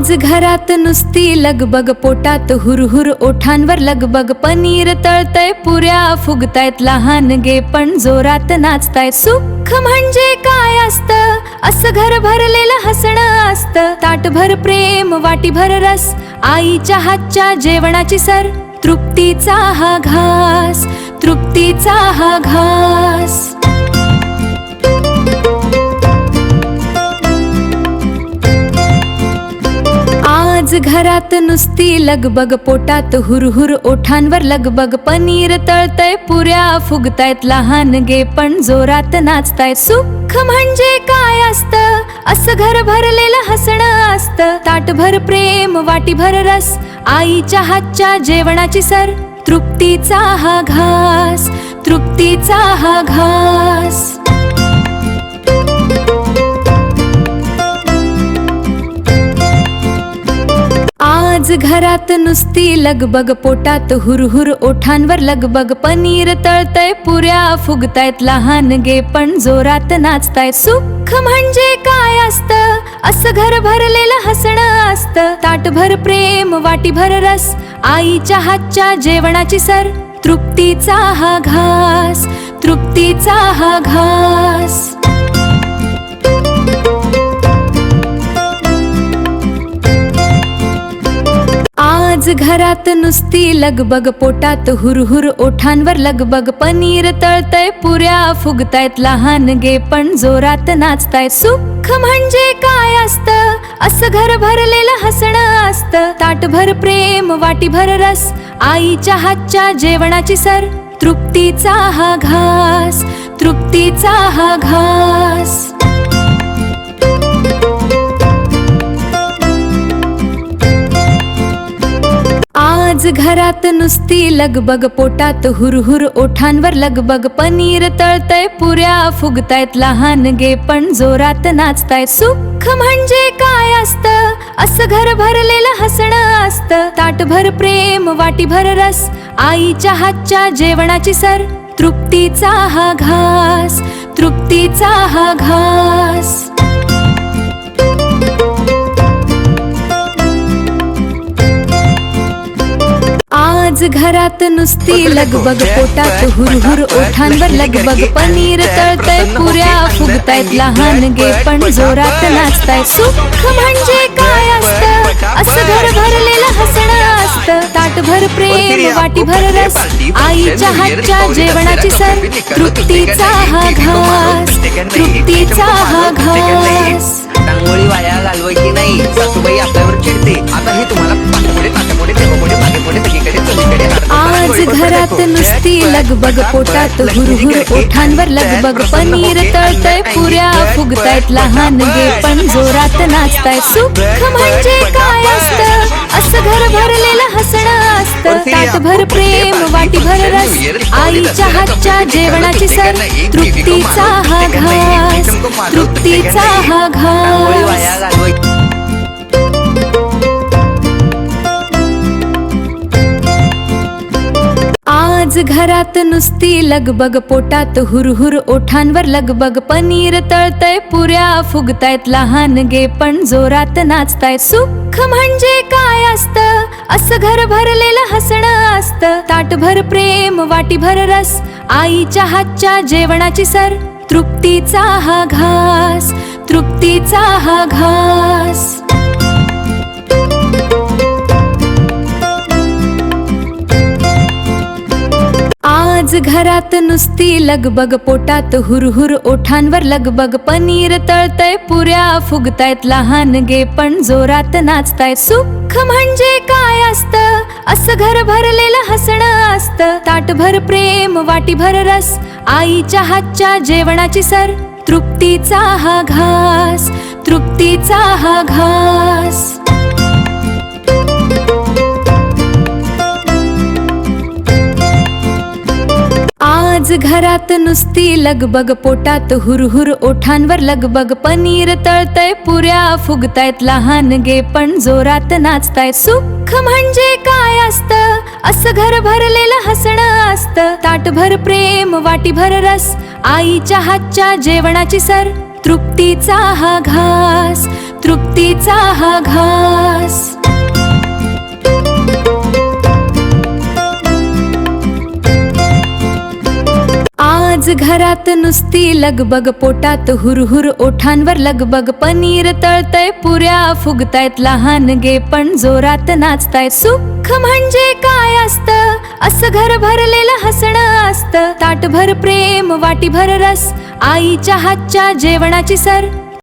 आज घरात नुसती लगबग, पोटात हुरहुर, ओठांवर लगबग. पनीर तळतय, पुऱ्या फुगतायत, लहानगे पण जोरात नाचतायत. सुख म्हणजे काय असतं, असं घर भरलेलं हसणं असतं. ताटभर प्रेम, वाटीभर रस, आईच्या हातच्या जेवणाची सर. तृप्तीचा हा घास, तृप्तीचा हा घास. आज घरात नुसती लगबग, पोटात हुरहुर, ओठांवर लगबग. पनीर तळतय, पुऱ्या फुगतायत, लहानगे पण जोरात नाचतायत. सुख म्हणजे काय असतं, असं घर भरलेलं हसणं असतं. ताटभर प्रेम, वाटीभर रस, आईच्या हातच्या जेवणाची सर. तृप्तीचा हा घास, तृप्तीचा हा घास. आज घरात नुसती लगबग, पोटात हुरहुर, ओठांवर लगबग. पनीर तळतय, पुऱ्या फुगतायत, लहानगे पण जोरात नाचतायत. सुख म्हणजे काय असतं, असं घर भरलेलं हसणं असतं. ताटभर प्रेम, वाटीभर रस, आईच्या हातच्या जेवणाची सर. तृप्तीचा हा घास, तृप्तीचा हा घास. आज घरात नुसती लगबग, पोटात हुरहुर, ओठांवर लगबग. पनीर तळतय, पुऱ्या फुगतायत, लहानगे पण जोरात नाचतायत. सुख म्हणजे काय असतं, असं घर भरलेलं हसणं असतं. ताटभर प्रेम, वाटीभर रस, आईच्या हातच्या जेवणाची सर. तृप्तीचा हा घास, तृप्तीचा हा घास. आज घरात नुसती लगबग, पोटात हुरहुर, ओठांवर लगबग. पनीर तळतय, पुऱ्या फुगतायत, लहानगे पण जोरात नाचतायत. सुख म्हणजे काय असतं, असं घर भरलेलं हसणं असतं. ताटभर प्रेम, वाटीभर रस, आईच्या हातच्या जेवणाची सर. तृप्तीचा हा घास, तृप्तीचा हा घास. आज घरात नुसती लगबग, पोटात हुरहुर, ओठांवर लगबग. पनीर तळतय, पुऱ्या फुगतायत, लहानगे पण जोरात नाचतायत. सुख म्हणजे काय असतं, असं घर भरलेलं हसणं असतं. ताटभर प्रेम, वाटीभर रस, आईच्या हातच्या जेवणाची सर. तृप्तीचा हा घास, तृप्तीचा हा घास. रांगोळी वाया घालवायची नाही, सासूबाई आपल्यावर चिडते. आता हे तुम्हाला पाठपुढे पाठपुढे तेव्हापुढे मागेपुढे सगळीकडे चोहीकडे. आज घरात नुसती लगबग, पोटात हुरहुर, ओठांवर लगबग. पनीर तळतय, पुऱ्या फुगतायत, लहानगे पण जोरात नाचतायत. सुख म्हणजे काय असतं, असं घर भरलेलं हसणं असतं. ताटभर प्रेम, वाटीभर रस, आईच्या हातच्या जेवणाची सर. तृप्तीचा हा घास, तृप्तीचा हा घास. आज घरात नुसती लगबग, पोटात हुरहुर, ओठांवर लगबग. पनीर तळतय, पुऱ्या फुगतायत, लहानगे पण जोरात नाचतायत. सुख म्हणजे काय असतं, असं घर भरलेलं हसणं असतं. ताटभर प्रेम, वाटीभर रस, आईच्या हातच्या जेवणाची सर. तृप्तीचा हा घास, तृप्तीचा हा घास. आज घरात नुसती लगबग, पोटात हुरहुर, ओठांवर लगबग. पनीर तळतय, पुऱ्या फुगतायत, लहानगे पण जोरात नाचतायत. सुख म्हणजे काय असतं, असं घर भरलेलं हसणं असतं. ताटभर प्रेम, वाटीभर रस, आईच्या हातच्या जेवणाची सर. तृप्तीचा हा घास, तृप्तीचा हा घास. आज घरात नुसती लगबग, पोटात हुरहुर, ओठांवर लगबग. पनीर तळतय, पुऱ्या फुगतायत, लहानगे पण जोरात नाचतायत. सुख म्हणजे काय असतं, असं घर भरलेलं हसणं असतं. ताटभर प्रेम, वाटीभर रस, आईच्या हातच्या जेवणाची सर. तृप्तीचा हा घास, तृप्तीचा हा घास. आज घरात नुसती लगबग, पोटात हुरहुर, ओठांवर लगबग. पनीर तळतय, पुऱ्या फुगतायत, लहान गे पण जोरात नाचतायत. सुख म्हणजे काय असतं, असं घर भरलेलं हसणं असतं. ताटभर प्रेम, वाटीभर रस, आईच्या हातच्या जेवणाची सर.